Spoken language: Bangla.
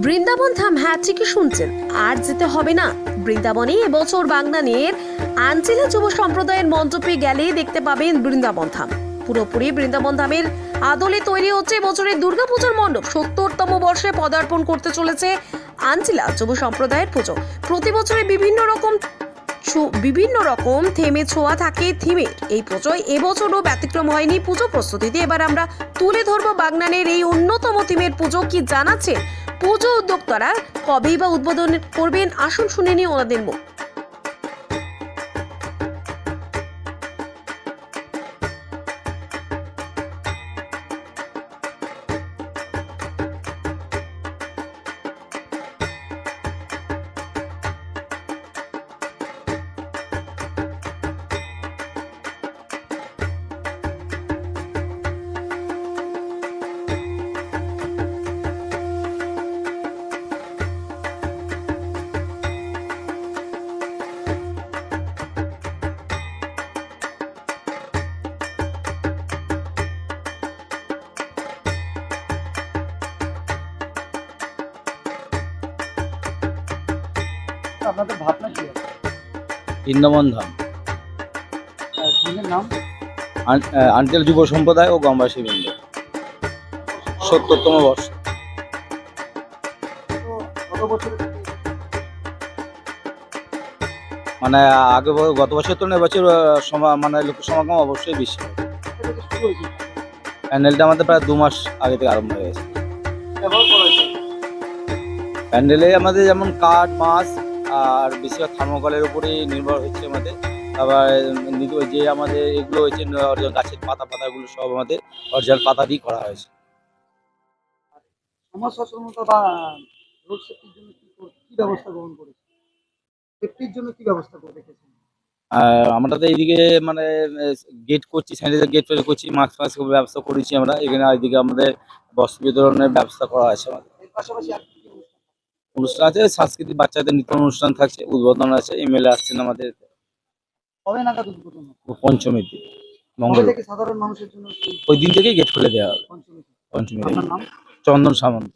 বৃন্দাবন ধাম, হ্যাঁ ঠিকই শুনছেন, আর যেতে হবে না। বৃন্দাবনে এবছর বাগনানের আঞ্চিলা যুব সম্প্রদায়ের মণ্ডপে গেলে দেখতে পাবেন বৃন্দাবন ধাম। পুরোপুরি বৃন্দাবন ধামের আদলে তৈরি হচ্ছে এবছরের দুর্গাপূজার মণ্ডপ। ৭০তম বর্ষে পদার্পণ করতে চলেছে আঞ্চিলা যুব সম্প্রদায়ের পুজো। প্রতি বছরে বিভিন্ন রকম থেমে ছোঁয়া থাকে থিমের এই পুজোয় এবছরও ব্যতিক্রম হয়নি পুজো প্রস্তুতিতে। এবার আমরা তুলে ধরবো বাগনানের এই অন্যতম থিমের পুজো কি জানাচ্ছে পুজো উদ্যোক্তারা, কবেই বা উদ্বোধন করবেন, আসুন শুনে নিই ওনাদের মুখ। আপনাদের ভাবনা কি আছে? বৃন্দাবন ধাম সঙ্গের নাম আঞ্চল যুব সম্প্রদায় ও গ্রামবাসী বৃন্দ ৭০তম বর্ষ। তো গত বছর মানে গত বছর তো এবছর মানে লোক সমাগম অবশ্যই বেশি। থেকে শুরু হয়েছে, প্যান্ডেলটা আমাদের প্রায় 2 মাস আগে থেকে আরম্ভ হয়ে গেছে। ব্যবহার করা হয়েছে। প্যান্ডেলে আমাদের যেমন কাঠ, মাছ আর বেশিরভাগ থার্মোকলের উপরেই নির্ভর হচ্ছে আমাদের। আবার যে আমাদের এগুলো হচ্ছে অরিজিনাল গাছের পাতাগুলো সব আমাদের অরিজিনাল পাতা দিয়ে করা হয়েছে। সমাজ সচেতনতা বা রোড সেফটির জন্য কি ব্যবস্থা গ্রহণ করেছে? সেফটির জন্য কি ব্যবস্থা করে রেখেছেন? আর আমরা তো এইদিকে মানে গেট করছি, স্যানিটাইজার গেট তৈরি করছি, মাস্ক ব্যবস্থা করেছি আমরা এখানে। এইদিকে আমাদের বস্ত্র বিতরণের ব্যবস্থা করা আছে আমাদের। এর পাশাপাশি আর কি কি অনুষ্ঠান? অনুষ্ঠান আছে, সাংস্কৃতিক বাচ্চাদের নৃত্য অনুষ্ঠান থাকছে, উদ্বোধন আছে, এমএলএ আসছেন আমাদের কবে নাগাদ উদ্বোধন হবে? পঞ্চমীতে কবে মঙ্গল। থেকে সাধারণ মানুষের জন্য ওই দিন থেকেই গেট খুলে দেওয়া হবে। পঞ্চমী? পঞ্চমীতে। আপনার নাম? চন্দন সামন্ত।